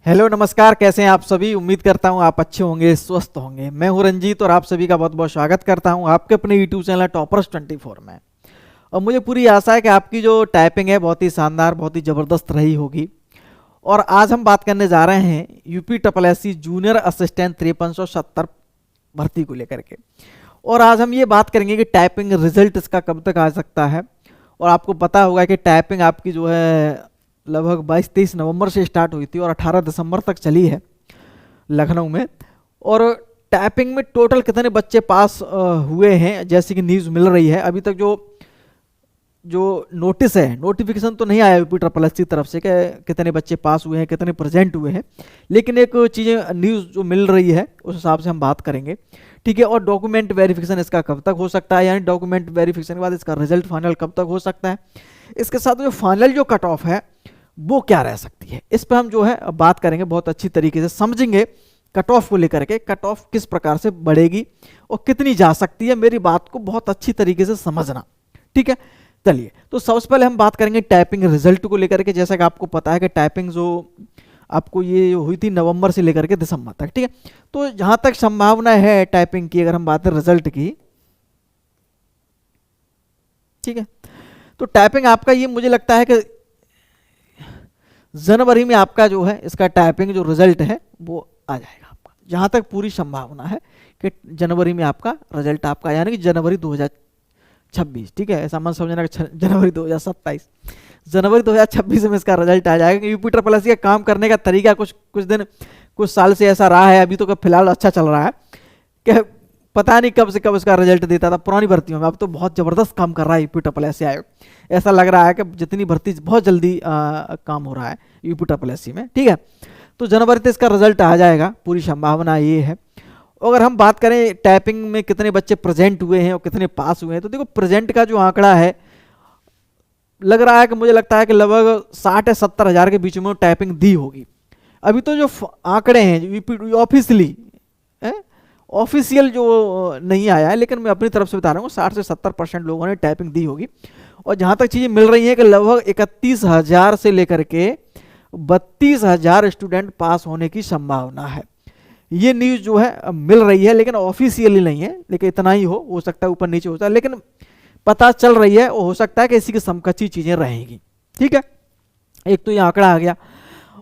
Hello नमस्कार, कैसे हैं आप सभी। उम्मीद करता हूं आप अच्छे होंगे, स्वस्थ होंगे। मैं हूं रंजीत और आप सभी का बहुत बहुत स्वागत करता हूं आपके अपने यूट्यूब चैनल टॉपर्स 24 में। और मुझे पूरी आशा है कि आपकी जो टाइपिंग है बहुत ही शानदार, बहुत ही ज़बरदस्त रही होगी। और आज हम बात करने जा रहे हैं यूपी SSC जूनियर असिस्टेंट 5370 भर्ती को लेकर के। और आज हम ये बात करेंगे कि टाइपिंग रिजल्ट इसका कब तक आ सकता है। और आपको पता होगा कि टाइपिंग आपकी जो है लगभग 22-23 नवंबर से स्टार्ट हुई थी और 18 दिसंबर तक चली है लखनऊ में। और टाइपिंग में टोटल कितने बच्चे पास हुए हैं, जैसे कि न्यूज़ मिल रही है। अभी तक जो नोटिस है, नोटिफिकेशन तो नहीं आया यूपी SSC की तरफ से कि कितने बच्चे पास हुए हैं, कितने प्रेजेंट हुए हैं, लेकिन एक चीज़ें न्यूज़ जो मिल रही है उस हिसाब से हम बात करेंगे, ठीक है। और डॉक्यूमेंट वेरिफिकेशन इसका कब तक हो सकता है, यानी डॉक्यूमेंट वेरिफिकेशन के बाद इसका रिजल्ट फाइनल कब तक हो सकता है। इसके साथ जो फाइनल जो कट ऑफ है वो क्या रह सकती है, इस पर हम जो है बात करेंगे, बहुत अच्छी तरीके से समझेंगे कट ऑफ को लेकर के। कट ऑफ किस प्रकार से बढ़ेगी और कितनी जा सकती है, मेरी बात को बहुत अच्छी तरीके से समझना, ठीक है। चलिए, तो सबसे पहले हम बात करेंगे टाइपिंग रिजल्ट को लेकर के। जैसा कि आपको पता है कि टाइपिंग जो आपको ये हुई थी नवंबर से लेकर के दिसंबर तक, ठीक है। तो जहां तक संभावना है टाइपिंग की, अगर हम बात करें रिजल्ट की, ठीक है, तो टाइपिंग आपका ये मुझे लगता है कि जनवरी में आपका जो है इसका टाइपिंग जो रिजल्ट है वो आ जाएगा आपका। जहां तक पूरी संभावना है कि जनवरी में आपका रिजल्ट आपका, यानी कि जनवरी 2026, ठीक है। ऐसा मन समझना कि जनवरी 2027, जनवरी 2026 में इसका रिजल्ट आ जाएगा। यूपी SSC का काम करने का तरीका कुछ साल से ऐसा रहा है, अभी तो फिलहाल अच्छा चल रहा है कि पता नहीं कब से कब इसका रिजल्ट देता था पुरानी भर्तियों में। अब तो बहुत ज़बरदस्त काम कर रहा है यूपी SSC आयोग। ऐसा लग रहा है कि जितनी भर्ती बहुत जल्दी काम हो रहा है यूपी SSC में, ठीक है। तो जनवरी तक इसका रिजल्ट आ जाएगा, पूरी संभावना ये है। अगर हम बात करें टाइपिंग में कितने बच्चे प्रेजेंट हुए हैं और कितने पास हुए हैं, तो देखो प्रेजेंट का जो आंकड़ा है लग रहा है कि मुझे लगता है कि लगभग 60 या 70 हज़ार के बीच में टाइपिंग दी होगी। अभी तो जो आंकड़े हैं ऑफिशियल जो नहीं आया है, लेकिन मैं अपनी तरफ से बता रहा हूँ 60 से 70% लोगों ने टाइपिंग दी होगी। और जहाँ तक चीज़ें मिल रही हैं कि लगभग 31,000 से लेकर के 32,000 स्टूडेंट पास होने की संभावना है। ये न्यूज़ जो है मिल रही है, लेकिन ऑफिशियली नहीं है, लेकिन इतना ही हो सकता है ऊपर नीचे होता है, लेकिन पता चल रही है। हो सकता है कि इसी की समकक्षी चीज़ें रहेंगी, ठीक है। एक तो ये आंकड़ा आ गया।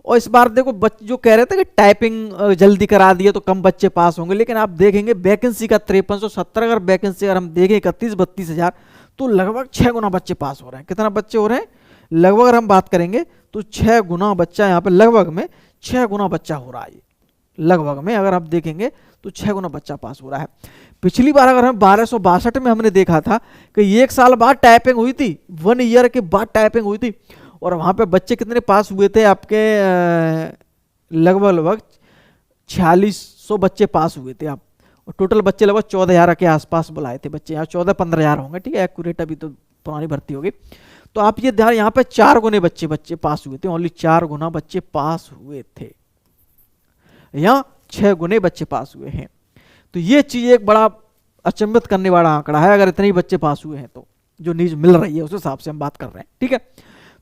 और इस बार देखो जो कह रहे थे कि टाइपिंग जल्दी करा दिए तो कम बच्चे पास होंगे, लेकिन आप देखेंगे वैकेंसी का 5370, अगर वैकेंसी अगर हम देखें 31-32 हज़ार, तो लगभग 6 गुना बच्चे पास हो रहे हैं। कितना बच्चे हो रहे हैं लगभग, अगर हम बात करेंगे तो 6 गुना बच्चा, यहाँ पे लगभग में 6 गुना बच्चा हो रहा है। लगभग में अगर आप देखेंगे तो 6 गुना बच्चा पास हो रहा है। पिछली बार अगर हम 1262 में हमने देखा था कि 1 साल बाद टाइपिंग हुई थी, 1 ईयर के बाद टाइपिंग हुई थी, और वहाँ पे बच्चे कितने पास हुए थे आपके, लगभग 4600 बच्चे पास हुए थे आप। और टोटल बच्चे लगभग 14,000 के आसपास बुलाए थे बच्चे, यहाँ 14-15 हज़ार होंगे, ठीक है, एक्यूरेट, अभी तो पुरानी भर्ती होगी। तो आप ये ध्यान, यहाँ पे 4 गुने बच्चे पास हुए थे, ओनली 4 गुना बच्चे पास हुए थे, यहाँ 6 गुने बच्चे पास हुए हैं। तो ये चीज़ एक बड़ा अचंभित करने वाला आंकड़ा है, अगर इतने ही बच्चे पास हुए हैं तो जो न्यूज़ मिल रही है उस हिसाब से हम बात कर रहे हैं, ठीक है।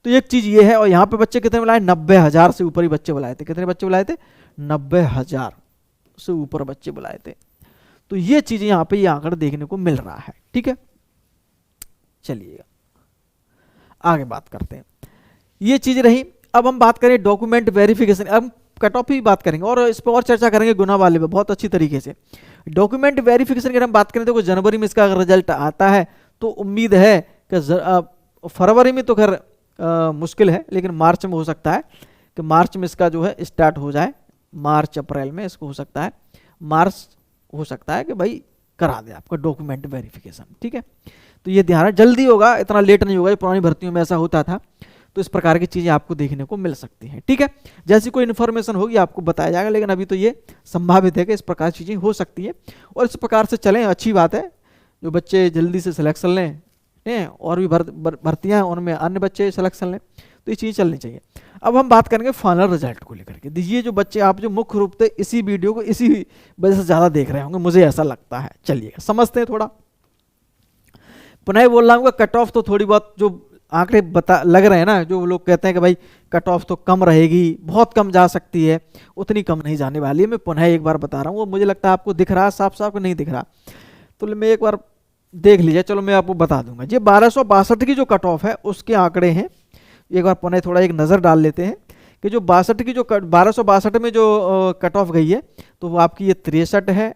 तो एक चीज़ ये है। और यहाँ पे बच्चे कितने बुलाए, 90,000 से ऊपर ही बच्चे बुलाए थे। कितने बच्चे बुलाए थे, 90,000 से ऊपर बच्चे बुलाए थे। तो ये चीज़ यहाँ पे ये आंकड़ा देखने को मिल रहा है, ठीक है। चलिएगा आगे बात करते हैं, ये चीज़ रही। अब हम बात करें डॉक्यूमेंट वेरिफिकेशन, अब कट ऑफ ही बात करेंगे और इस पर और चर्चा करेंगे गुना वाले पे बहुत अच्छी तरीके से। डॉक्यूमेंट वेरिफिकेशन की हम बात करें तो जनवरी में इसका अगर रिजल्ट आता है तो उम्मीद है कि फरवरी में तो खैर मुश्किल है, लेकिन मार्च में हो सकता है कि मार्च में इसका जो है स्टार्ट हो जाए, मार्च अप्रैल में इसको हो सकता है, मार्च हो सकता है कि भाई करा दे आपका डॉक्यूमेंट वेरिफिकेशन, ठीक है। तो ये ध्यान है, जल्दी होगा, इतना लेट नहीं होगा। पुरानी भर्तियों में ऐसा होता था, तो इस प्रकार की चीज़ें आपको देखने को मिल सकती हैं, ठीक है। जैसी कोई इन्फॉर्मेशन होगी आपको बताया जाएगा, लेकिन अभी तो ये संभावित है कि इस प्रकार की चीज़ें हो सकती हैं। और इस प्रकार से चलें, अच्छी बात है। जो बच्चे जल्दी से सिलेक्शन लें, और भी भर्तियाँ हैं उनमें अन्य बच्चे सिलेक्शन लें, तो ये चीज़ चलनी चाहिए। अब हम बात करेंगे फाइनल रिजल्ट को लेकर के। ये जो बच्चे आप जो मुख्य रूप से इसी वीडियो को इसी वजह से ज़्यादा देख रहे होंगे, मुझे ऐसा लगता है। चलिए समझते हैं थोड़ा। पुनः बोल रहा हूँ, कट ऑफ तो थोड़ी बहुत जो आंकड़े बता लग रहे हैं ना, जो लोग कहते हैं कि भाई कट ऑफ तो कम रहेगी, बहुत कम जा सकती है, उतनी कम नहीं जाने वाली है। मैं पुनः एक बार बता रहा हूँ, वो मुझे लगता है आपको दिख रहा है साफ साफ, नहीं दिख रहा तो मैं एक बार देख लीजिए। चलो मैं आपको बता दूंगा। ये 1262 की जो कट ऑफ है उसके आंकड़े हैं। एक बार पुनः थोड़ा एक नज़र डाल लेते हैं कि जो 62 की जो 1262 में जो कट ऑफ गई है, तो वो आपकी ये 63 है,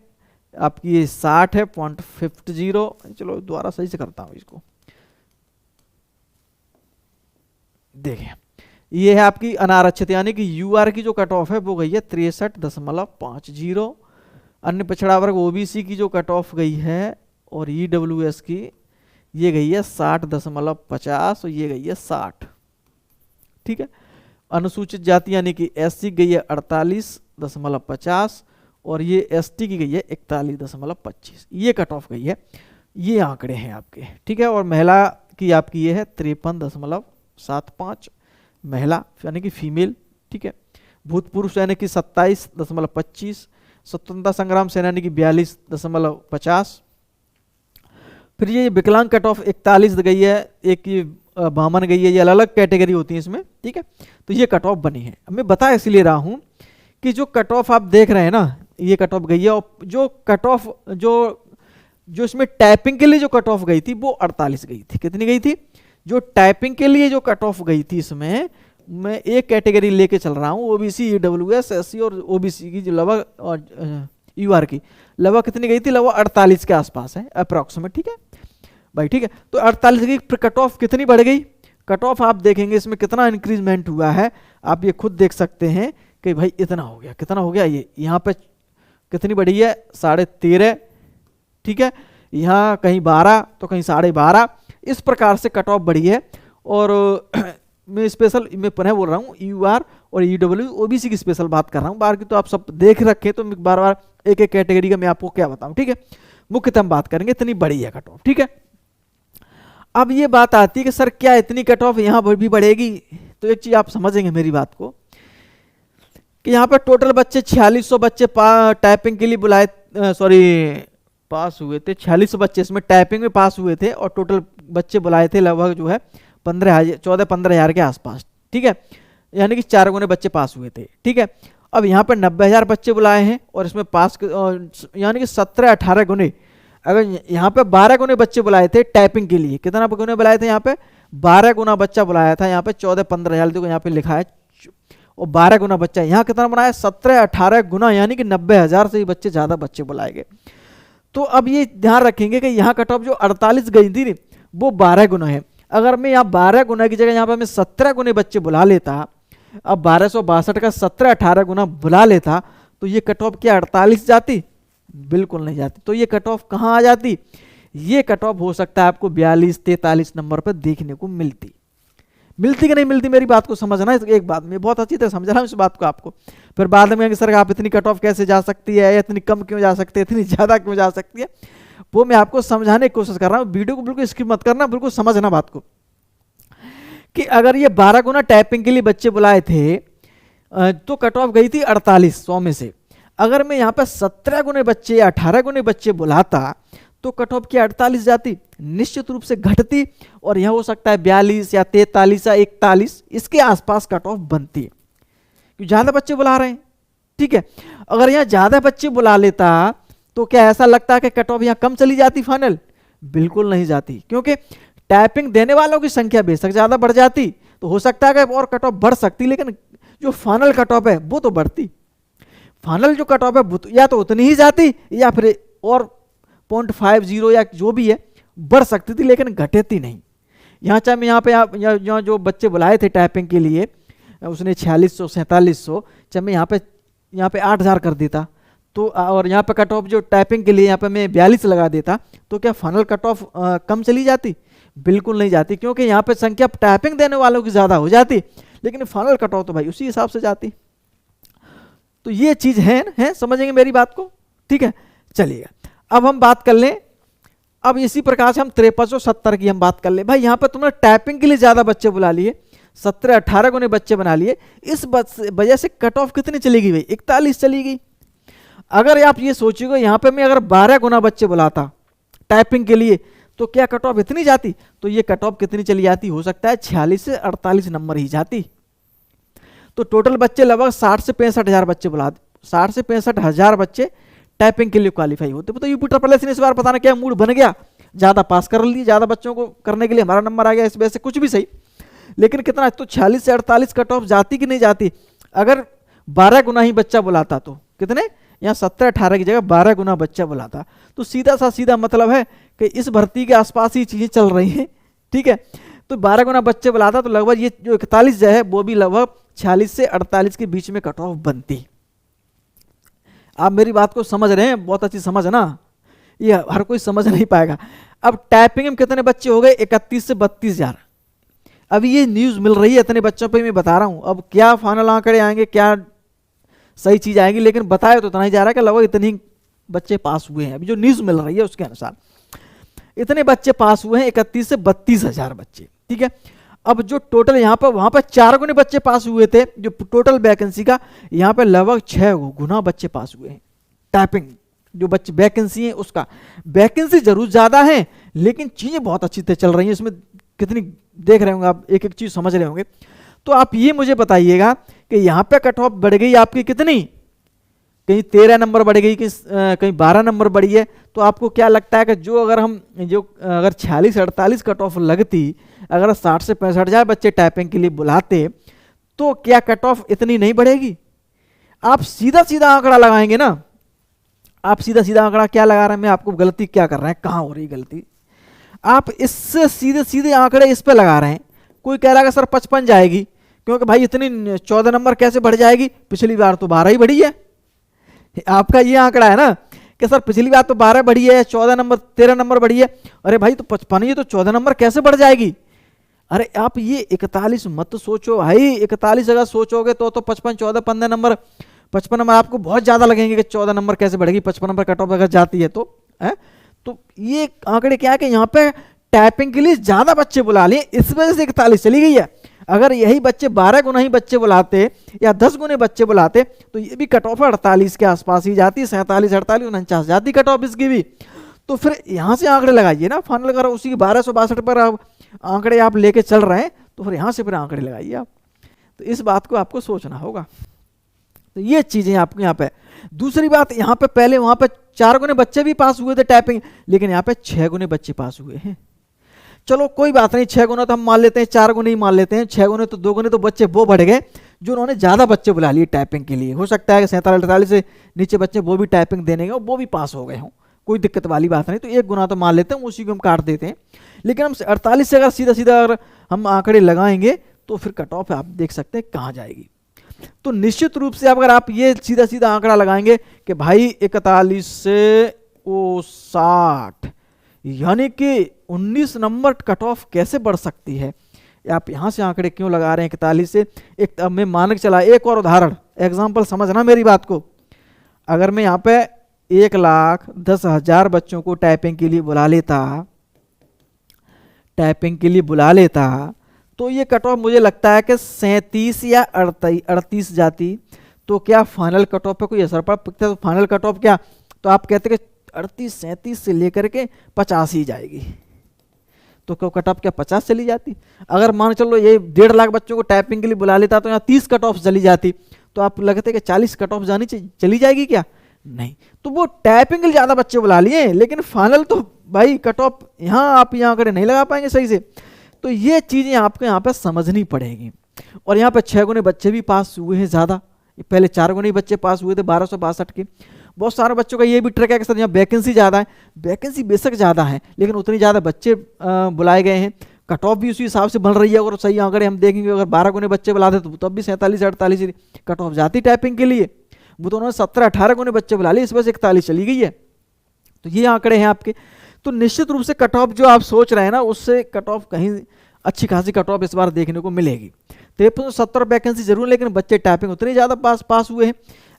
आपकी ये 60 है .50। चलो दोबारा सही से करता हूँ इसको, देखें ये है आपकी अनारक्षित यानी कि यूआर की जो कट ऑफ है वो गई है 63.50। अन्य पिछड़ा वर्ग ओबीसी की जो कट ऑफ गई है और ईडब्ल्यूएस की ये गई है 60.50 और ये गई है 60। ठीक है। अनुसूचित जाति यानी कि एससी गई है 48.50 और ये एसटी की गई है 41.25। ये कट ऑफ गई है, ये आंकड़े हैं आपके। ठीक है। और महिला की आपकी ये है 53.75 महिला यानी कि फीमेल। ठीक है। भूतपूर्व यानी कि 27.25, स्वतंत्रता संग्राम सेनानी की 42.50। फिर ये विकलांग कट ऑफ 41 गई है, एक ये बामन गई है, ये अलग अलग कैटेगरी होती है इसमें। ठीक है। तो ये कट ऑफ बनी है। मैं बता इसलिए रहा हूं कि जो कट ऑफ आप देख रहे हैं ना, ये कट ऑफ गई है, और जो कट ऑफ जो इसमें टाइपिंग के लिए जो कट ऑफ गई थी वो 48 गई थी। कितनी गई थी? जो टाइपिंग के लिए जो कट ऑफ गई थी, इसमें मैं एक कैटेगरी लेके चल रहा हूँ, ओबीसी, ईडब्ल्यूएस, एससी और ओबीसी की जो लगभग और यूआर की लगभग कितनी गई थी? लगभग 48 के आसपास है अप्रॉक्सीमेट। ठीक है भाई। ठीक है। तो 48 की कट ऑफ कितनी बढ़ गई? कट ऑफ आप देखेंगे इसमें कितना इंक्रीजमेंट हुआ है, आप ये खुद देख सकते हैं कि भाई इतना हो गया। कितना हो गया? ये यहाँ पे कितनी बढ़ी है? 13.5। ठीक है। यहाँ कहीं 12 तो कहीं 12.5, इस प्रकार से कट ऑफ बढ़ी है। और मैं स्पेशल मैं पुनः बोल रहा हूँ, यूआर और ईडब्ल्यू ओबीसी की स्पेशल बात कर रहा हूँ। बाकी तो आप सब देख रखे, तो मैं बार बार एक एक कैटेगरी का मैं आपको क्या बताऊँ। ठीक है। मुख्यतः हम बात करेंगे, इतनी बड़ी है कट ऑफ। ठीक है। अब ये बात आती है कि सर क्या इतनी कट ऑफ यहाँ पर भी बढ़ेगी? तो एक चीज आप समझेंगे मेरी बात को कि यहाँ पर टोटल बच्चे 4600 बच्चे टाइपिंग के लिए बुलाए, पास हुए थे। 4600 बच्चे इसमें टाइपिंग में पास हुए थे और टोटल बच्चे बुलाए थे लगभग जो है 14-15 हज़ार के आसपास। ठीक है। यानी कि 4 गुने बच्चे पास हुए थे। ठीक है। अब यहाँ पर 90,000 बच्चे बुलाए हैं और इसमें पास यानी कि 17-18 गुने। अगर यहाँ पे 12 गुने बच्चे बुलाए थे टाइपिंग के लिए, कितना गुने बुलाए थे? यहाँ पे 12 गुना बच्चा बुलाया था। यहाँ पे 14-15 हज़ार देखो यहाँ पे लिखा है, और 12 गुना बच्चा यहाँ कितना बनाया? 17-18 गुना, यानी कि 90,000 से ही बच्चे ज़्यादा बच्चे बुलाए गए। तो अब ये ध्यान रखेंगे कि यहाँ कट ऑफ जो 48 गई थी वो 12 गुना है। अगर मैं यहाँ 12 गुना की जगह यहाँ पर मैं 17 गुने बच्चे बुला लेता, अब 1262 का 17-18 गुना बुला लेता, तो ये कट ऑफ क्या 48 जाती? बिल्कुल नहीं जाती। तो ये कट ऑफ कहाँ आ जाती? ये कट ऑफ हो सकता है आपको 42-43 नंबर पर देखने को मिलती कि नहीं मिलती? मेरी बात को समझना है। एक बात मैं बहुत अच्छी तरह समझ रहा हूँ इस बात को आपको। फिर बाद में सर आप इतनी कट ऑफ कैसे जा सकती है, इतनी कम क्यों जा सकती है, इतनी ज़्यादा क्यों जा सकती है, वो मैं आपको समझाने की कोशिश कर रहा हूँ। वीडियो को बिल्कुल स्किप मत करना, बिल्कुल समझना बात को कि अगर ये 12 गुना टाइपिंग के लिए बच्चे बुलाए थे तो कट ऑफ गई थी 48 100 में से। अगर मैं यहाँ पर 17 गुने बच्चे या 18 गुने बच्चे बुलाता तो कट ऑफ की 48 जाती? निश्चित रूप से घटती, और यह हो सकता है 42 या 43 या 41 इसके आसपास कट ऑफ बनती है, क्योंकि ज्यादा बच्चे बुला रहे हैं। ठीक है। अगर यहाँ ज्यादा बच्चे बुला लेता तो क्या ऐसा लगता है कि कट ऑफ यहाँ कम चली जाती फाइनल? बिल्कुल नहीं जाती, क्योंकि टाइपिंग देने वालों की संख्या बेशक ज्यादा बढ़ जाती तो हो सकता है कि और कट ऑफ बढ़ सकती, लेकिन जो फाइनल कट ऑफ है वो तो बढ़ती। फाइनल जो कट ऑफ है या तो उतनी ही जाती या फिर और 0.50 या जो भी है बढ़ सकती थी, लेकिन घटेती नहीं। यहाँ चाहे मैं यहाँ पे यहाँ जो बच्चे बुलाए थे टाइपिंग के लिए, उसने 4600-4700, चाहे मैं यहाँ पे 8000 कर देता तो, और यहाँ पे कट ऑफ जो टाइपिंग के लिए यहाँ पे मैं 42 लगा देता, तो क्या फाइनल कट ऑफ कम चली जाती? बिल्कुल नहीं जाती, क्योंकि यहाँ पे संख्या टाइपिंग देने वालों की ज़्यादा हो जाती, लेकिन फाइनल कट ऑफ तो भाई उसी हिसाब से जाती। तो ये चीज़ है समझेंगे मेरी बात को? ठीक है। चलिएगा अब हम बात कर लें, अब इसी प्रकार से हम 5370 की हम बात कर ले। भाई यहाँ पर तुमने टाइपिंग के लिए ज्यादा बच्चे बुला लिए, 17-18 गुने बच्चे बना लिए, इस वजह से कट ऑफ कितनी चली गई भाई? 41 चली गई। अगर आप ये सोचोगे यहाँ पे मैं अगर 12 गुना बच्चे बुलाता टाइपिंग के लिए तो क्या कट ऑफ इतनी जाती? तो ये कट ऑफ कितनी चली जाती? हो सकता है 46 से 48 नंबर ही जाती। तो टोटल बच्चे लगभग 60 से 65 हज़ार बच्चे 60 से 65 हज़ार बच्चे टाइपिंग के लिए क्वालिफाई होते। तो यूपी ट्रिपल एस ने इस बार पता ना क्या मूड बन गया, ज़्यादा पास कर लिए, ज़्यादा बच्चों को करने के लिए हमारा नंबर आ गया, इस वजह से कुछ भी सही। लेकिन कितना? तो 46 से 48 कट ऑफ जाती कि नहीं जाती? अगर 12 गुना ही बच्चा बुलाता तो कितने? यहाँ 17-18 की जगह 12 गुना बच्चा बुलाता। तो सीधा मतलब है कि इस भर्ती के आसपास ही चीज़ें चल रही हैं, ठीक है। तो 12 गुना बच्चे बुलाता तो लगभग ये जो 41 जो है वो भी लगभग 46 से 48 के बीच में कट ऑफ बनती। आप मेरी बात को समझ रहे हैं? बहुत अच्छी समझ ना, ये हर कोई समझ नहीं पाएगा। अब टाइपिंग में कितने बच्चे हो गए? 31 से 32 हज़ार। अभी ये न्यूज़ मिल रही है, इतने बच्चों पे मैं बता रहा हूँ। अब क्या फाइनल आंकड़े आएंगे, क्या सही चीज़ आएगी, लेकिन बताया तो इतना ही जा रहा है कि लगभग इतने ही बच्चे पास हुए हैं। अभी जो न्यूज़ मिल रही है उसके अनुसार इतने बच्चे पास हुए हैं, 31 से 32 हज़ार बच्चे, ठीक है। अब जो टोटल यहाँ पर, वहाँ पर 4 गुने बच्चे पास हुए थे जो टोटल वैकेंसी का, यहाँ पे लगभग 6 गुना बच्चे पास हुए हैं। टाइपिंग जो बच्चे वैकेंसी है उसका, वैकेंसी जरूर ज़्यादा है लेकिन चीज़ें बहुत अच्छी तरह चल रही हैं। इसमें कितनी देख रहे होंगे आप, एक एक चीज़ समझ रहे होंगे। तो आप ये मुझे बताइएगा कि यहाँ पे कट ऑफ बढ़ गई आपकी कितनी? कहीं 13 नंबर बढ़ गई, कहीं 12 नंबर बढ़ी है। तो आपको क्या लगता है कि अगर 46-48 कट ऑफ लगती, अगर 60 से 65 हज़ार बच्चे टाइपिंग के लिए बुलाते तो क्या कट ऑफ इतनी नहीं बढ़ेगी? आप सीधा सीधा आंकड़ा लगाएंगे ना, आप सीधा सीधा आंकड़ा क्या लगा रहे हैं, मैं आपको गलती क्या कर रहे हैं, कहाँ हो रही गलती? आप इससे सीधे सीधे आंकड़े इस पे लगा रहे हैं। कोई कह रहा है सर 55 जाएगी, क्योंकि भाई इतनी 14 नंबर कैसे बढ़ जाएगी, पिछली बार तो 12 ही बढ़ी है। आपका ये आंकड़ा है ना कि सर पिछली बार तो 12 बढ़ी है, 14 नंबर 13 नंबर बढ़ी है। अरे भाई तो 55 ही तो 14 नंबर कैसे बढ़ जाएगी? अरे आप ये 41 मत सोचो भाई, 41 अगर सोचोगे तो 55, 14, 15 नंबर, 55 नंबर आपको बहुत ज़्यादा लगेंगे कि 14 नंबर कैसे बढ़ेगी, 55 नंबर कट ऑफ अगर जाती है तो है। तो ये आंकड़े क्या है कि यहाँ पे टाइपिंग के लिए ज़्यादा बच्चे बुला लिए, इस वजह से 41 चली गई है। अगर यही बच्चे 12 गुना ही बच्चे बुलाते या 10 गुने बच्चे बुलाते तो ये भी कट ऑफ 48 के आसपास ही जाती, 47, 48, 49 जाती कट ऑफ इसकी भी। तो फिर यहाँ से आंकड़े लगाइए ना, फाइनल अगर उसी 1262 पर आप आंकड़े आप लेके चल रहे हैं तो फिर यहाँ से फिर आंकड़े लगाइए आप। तो इस बात को आपको सोचना होगा। तो ये चीज़ें आपको यहाँ पे। दूसरी बात, यहाँ पे पहले वहाँ पे 4 गुने बच्चे भी पास हुए थे टाइपिंग, लेकिन यहाँ पे 6 गुने बच्चे पास हुए हैं। चलो कोई बात नहीं, 6 गुना तो हम मान लेते हैं, 4 गुने ही मान लेते हैं। 6 गुने तो 2 गुने तो बच्चे वो बढ़ गए जो उन्होंने ज़्यादा बच्चे बुला लिए टाइपिंग के लिए। हो सकता है कि 47-48 से नीचे बच्चे वो भी टाइपिंग देने गए, वो भी पास हो गए हों, कोई दिक्कत वाली बात नहीं। तो 1 गुना तो मान लेते हैं, उसी को हम काट देते हैं। लेकिन हम 48 से अगर सीधा सीधा अगर हम आंकड़े लगाएंगे तो फिर कट ऑफ आप देख सकते हैं कहाँ जाएगी। तो निश्चित रूप से अगर आप ये सीधा सीधा आंकड़ा लगाएंगे कि भाई 41 से 60 यानी कि 19 नंबर कट ऑफ कैसे बढ़ सकती है, आप यहाँ से आंकड़े क्यों लगा रहे हैं 41 से? एक अब मैं मानक चला, एक और उदाहरण एग्जाम्पल समझना मेरी बात को। अगर मैं यहाँ पे 1,10,000 बच्चों को टाइपिंग के लिए बुला लेता तो ये कट ऑफ मुझे लगता है कि 37 या 38 जाती। तो क्या फाइनल कट ऑफ पे कोई असर पड़ता? तो फाइनल कट ऑफ क्या, तो आप कहते कि 38-37 से लेकर के 50 ही जाएगी। तो क्यों कट ऑफ क्या 50 चली जाती? अगर मान चलो ये 1.5 लाख बच्चों को टाइपिंग के लिए बुला लेता तो यहाँ 30 कट ऑफ चली जाती। तो आप लगते कि 40 कट ऑफ जानी चाहिए, चली जाएगी क्या? नहीं। तो वो टाइपिंग के लिए ज़्यादा बच्चे बुला लिए, लेकिन फाइनल तो भाई कट ऑफ यहाँ आप यहाँ करे नहीं लगा पाएंगे सही से। तो ये चीज़ें आपको यहाँ पे समझनी पड़ेगी। और यहाँ पे 6 गुने बच्चे भी पास हुए हैं ज़्यादा, पहले 4 गुने बच्चे पास हुए थे 1262 के। बहुत सारे बच्चों का ये भी ट्रिक है कि सर यहाँ वैकेंसी ज़्यादा है, वैकेंसी बेशक ज़्यादा है लेकिन उतनी ज़्यादा बच्चे बुलाए गए हैं, कट ऑफ भी उसी हिसाब से बन रही है। और सही आंकड़े हम देखेंगे, अगर 12 गुने बच्चे बुलाते तो तब भी 47-48 कट ऑफ जाती टाइपिंग के लिए। वो तो उन्होंने 17-18 गुने बच्चे बुला लिए, इस वजह से 41 चली गई है। तो ये आंकड़े हैं आपके। तो निश्चित रूप से कट ऑफ जो आप सोच रहे हैं ना, उससे कट ऑफ कहीं अच्छी खासी कट ऑफ इस बार देखने को मिलेगी। 5370 वैकेंसी जरूर, लेकिन बच्चे टाइपिंग उतने ज़्यादा पास हुए हैं।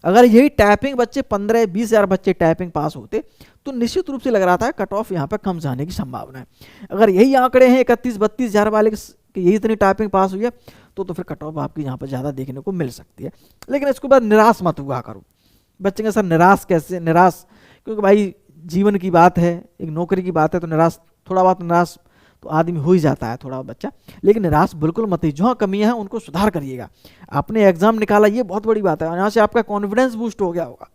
अगर यही टाइपिंग बच्चे 15-20 हज़ार बच्चे टाइपिंग पास होते तो निश्चित रूप से लग रहा था कट ऑफ यहाँ पर कम जाने की संभावना है। अगर यही आंकड़े हैं 31-32 हज़ार वाले कि यही इतनी टाइपिंग पास हुई है तो फिर कट ऑफ आपकी यहाँ पर ज़्यादा देखने को मिल सकती है। लेकिन इसके बाद निराश मत हुआ करो। बच्चे के सर निराश कैसे? निराश क्योंकि भाई जीवन की बात है, एक नौकरी की बात है, तो निराश थोड़ा बहुत निराश तो आदमी हो ही जाता है थोड़ा बच्चा, लेकिन निराश बिल्कुल मत ही, जहाँ कमियां हैं उनको सुधार करिएगा। आपने एग्जाम निकाला ये बहुत बड़ी बात है, यहाँ से आपका कॉन्फिडेंस बूस्ट हो गया होगा।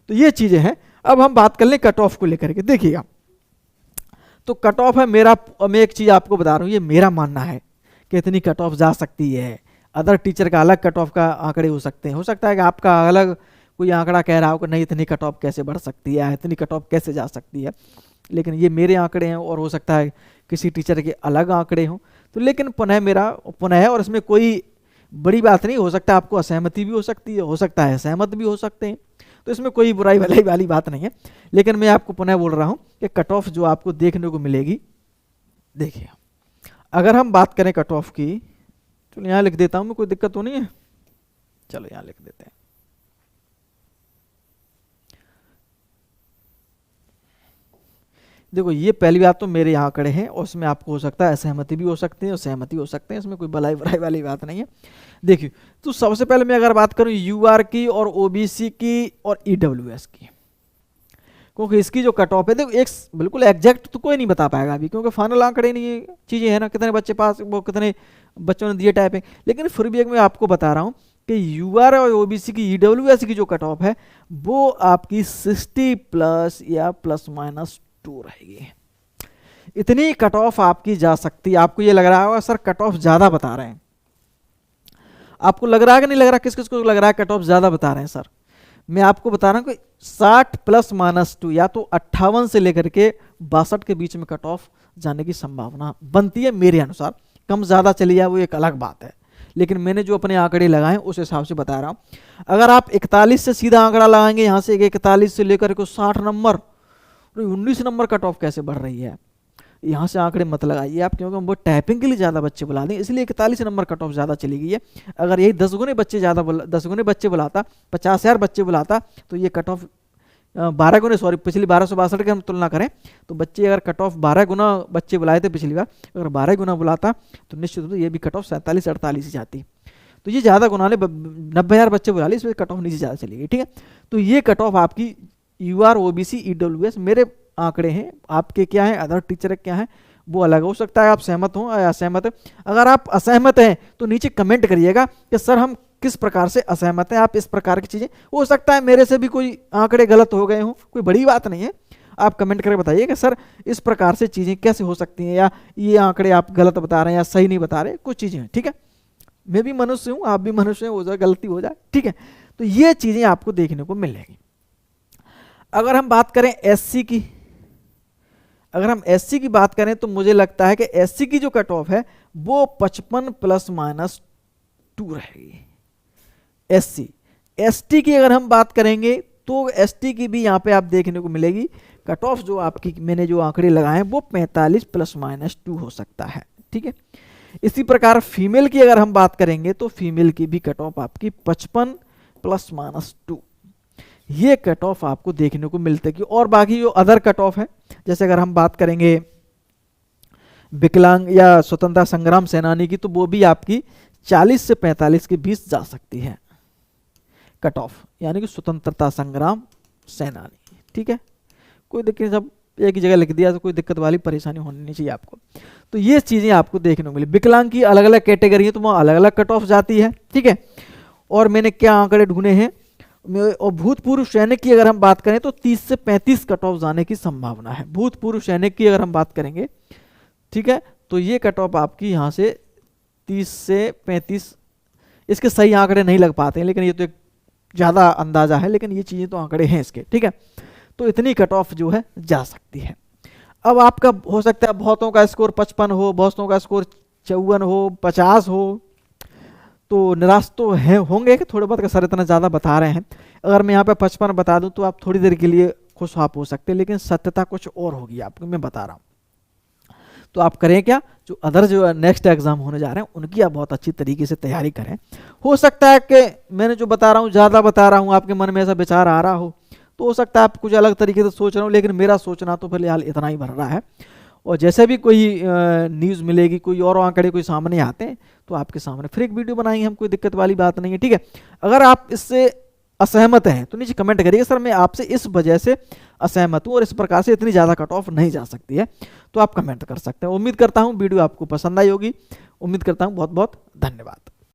तो ये चीज़ें हैं। अब हम बात कर लें कट ऑफ को लेकर के। देखिएगा, तो कट ऑफ है मेरा, मैं एक चीज़ आपको बता रहा हूँ, ये मेरा मानना है कि इतनी कट ऑफ जा सकती है। अदर टीचर का अलग कट ऑफ का आंकड़े हो सकते हैं, हो सकता है कि आपका अलग कोई आंकड़ा कह रहा हो कि नहीं इतनी कट ऑफ कैसे बढ़ सकती है, इतनी कट ऑफ कैसे जा सकती है, लेकिन ये मेरे आंकड़े हैं और हो सकता है किसी टीचर के अलग आंकड़े हों। तो लेकिन पुनः मेरा पुनः है, और इसमें कोई बड़ी बात नहीं, हो सकता है आपको असहमति भी हो सकती है, हो सकता है सहमत भी हो सकते हैं, तो इसमें कोई बुराई भलाई वाली बात नहीं है। लेकिन मैं आपको पुनः बोल रहा हूँ कि कट ऑफ जो आपको देखने को मिलेगी, देखिए अगर हम बात करें कट ऑफ की, तो यहाँ लिख देता हूँ मैं, कोई दिक्कत तो नहीं है, चलो यहाँ लिख देते हैं। देखो ये पहली बात तो मेरे यहाँ आंकड़े हैं, और उसमें आपको हो सकता है असहमति भी हो सकती है और सहमति हो सकते हैं, इसमें कोई भलाई बुराई वाली बात नहीं है। देखिए, तो सबसे पहले मैं अगर बात करूँ यूआर की और ओबीसी की और ईडब्ल्यूएस की, क्योंकि इसकी जो कट ऑफ है, देखो एक बिल्कुल एग्जैक्ट तो कोई नहीं बता पाएगा अभी, क्योंकि फाइनल आंकड़े नहीं ये चीज़ें है ना, कितने बच्चे पास, वो कितने बच्चों ने दिए टाइपिंग, लेकिन फिर भी एक मैं आपको बता रहा हूँ कि यूआर और ओबीसी की ईडब्ल्यूएस की जो कट ऑफ है वो आपकी 60+ या ±2 रहेगी। इतनी कट ऑफ आपकी जा सकती है। आपको ये लग रहा होगा सर कट ऑफ ज़्यादा बता रहे हैं, आपको लग रहा है कि नहीं लग रहा, किस किस को लग रहा है कट ऑफ ज़्यादा बता रहे हैं सर? मैं आपको बता रहा हूँ कि 60+ - 2 या तो 58 से लेकर के 62 के बीच में कट ऑफ जाने की संभावना बनती है मेरे अनुसार। कम ज़्यादा चली जाए वो एक अलग बात है, लेकिन मैंने जो अपने आंकड़े लगाए उस हिसाब से बता रहा हूँ। अगर आप 41 से सीधा आंकड़ा लगाएंगे, यहाँ से 41 से लेकर के 60 नंबर, 19 नंबर कट ऑफ कैसे बढ़ रही है, यहाँ से आंकड़े मत लगाइए आप, क्योंकि हम वो टाइपिंग के लिए ज़्यादा बच्चे बुला दें, इसलिए 41 नंबर कट ऑफ ज़्यादा चली गई है। अगर यही 10 गुने बच्चे बुलाता, 50,000 बच्चे बुलाता, तो ये कट ऑफ 12 गुने, सॉरी पिछली 1262 की हम तुलना करें तो बच्चे अगर कट ऑफ 12 गुना बच्चे बुलाए थे पिछली बार, अगर 12 गुना बुलाता तो निश्चित रूप से ये भी कट ऑफ 47-48 ही जाती। तो ये ज़्यादा गुना ने 90,000 बच्चे बुला ली, इसमें कट ऑफ नीचे ज़्यादा चली गई। ठीक है, तो ये कट ऑफ आपकी यूआर ओबीसी ईडब्ल्यूएस मेरे आंकड़े हैं, आपके क्या हैं, अदर टीचर क्या हैं वो अलग हो सकता है, आप सहमत हो या असहमत है। अगर आप असहमत हैं तो नीचे कमेंट करिएगा कि सर हम किस प्रकार से असहमत हैं, आप इस प्रकार की चीज़ें, हो सकता है मेरे से भी कोई आंकड़े गलत हो गए हों, कोई बड़ी बात नहीं है, आप कमेंट करके बताइए कि सर इस प्रकार से चीज़ें कैसे हो सकती हैं, या ये आंकड़े आप गलत बता रहे हैं या सही नहीं बता रहे, कुछ चीज़ें हैं। ठीक है, मैं भी मनुष्य हूँ, आप भी मनुष्य हैं, हो जाए गलती हो जाए। ठीक है, तो ये चीज़ें आपको देखने को मिलेंगी। अगर हम बात करें एससी की, अगर हम एससी की बात करें तो मुझे लगता है कि एससी की जो कट ऑफ है वो 55 ± 2 रहेगी एससी। एसटी की अगर हम बात करेंगे तो एसटी की भी यहाँ पे आप देखने को मिलेगी कट ऑफ, जो आपकी मैंने जो आंकड़े लगाए हैं वो 45 ± 2 हो सकता है। ठीक है, इसी प्रकार फीमेल की अगर हम बात करेंगे तो फीमेल की भी कट ऑफ आपकी 55 ± 2, ये कट ऑफ आपको देखने को मिलते हैं। और बाकी जो अदर कट ऑफ है, जैसे अगर हम बात करेंगे विकलांग या स्वतंत्रता संग्राम सेनानी की, तो वो भी आपकी 40 से 45 के बीच जा सकती है कट ऑफ, यानी कि स्वतंत्रता संग्राम सेनानी। ठीक है, कोई दिक्कत, जब एक ही जगह लिख दिया तो कोई दिक्कत वाली परेशानी होनी नहीं चाहिए आपको। तो ये चीज़ें आपको देखने को मिली। विकलांग की अलग अलग कैटेगरी है तो वहाँ अलग अलग कट ऑफ जाती है। ठीक है, और मैंने क्या आंकड़े ढूंढे हैं, और भूतपूर्व सैनिक की अगर हम बात करें तो 30 से 35 कट ऑफ जाने की संभावना है। भूतपूर्व सैनिक की अगर हम बात करेंगे, ठीक है, तो ये कट ऑफ आपकी यहाँ से 30 से 35, इसके सही आंकड़े नहीं लग पाते हैं, लेकिन ये तो एक ज़्यादा अंदाज़ा है, लेकिन ये चीज़ें तो आंकड़े हैं इसके। ठीक है, तो इतनी कट ऑफ जो है जा सकती है। अब आपका हो सकता है बहुतों का स्कोर 55 हो, बहुतों का स्कोर 54 हो, 50 हो, तो निराश तो है होंगे कि थोड़े बहुत का सर इतना ज़्यादा बता रहे हैं। अगर मैं यहाँ पे 55 बता दूं तो आप थोड़ी देर के लिए खुश आप हो सकते हैं, लेकिन सत्यता कुछ और होगी आपको, मैं बता रहा हूँ। तो आप करें क्या, जो अदर जो नेक्स्ट एग्जाम होने जा रहे हैं उनकी आप बहुत अच्छी तरीके से तैयारी करें। हो सकता है कि मैंने जो बता रहा हूँ ज़्यादा बता रहा हूँ, आपके मन में ऐसा विचार आ रहा हो, तो हो सकता है आप कुछ अलग तरीके से सोच रहे हो, लेकिन मेरा सोचना तो फिलहाल इतना ही भर रहा है। और जैसे भी कोई न्यूज़ मिलेगी, कोई और आंकड़े कोई सामने आते हैं तो आपके सामने फिर एक वीडियो बनाएंगे हम, कोई दिक्कत वाली बात नहीं है। ठीक है, अगर आप इससे असहमत हैं तो नीचे कमेंट करिएगा सर मैं आपसे इस वजह से असहमत हूँ और इस प्रकार से इतनी ज़्यादा कट ऑफ नहीं जा सकती है, तो आप कमेंट कर सकते हैं। उम्मीद करता हूँ वीडियो आपको पसंद आई होगी। उम्मीद करता हूँ। बहुत बहुत धन्यवाद।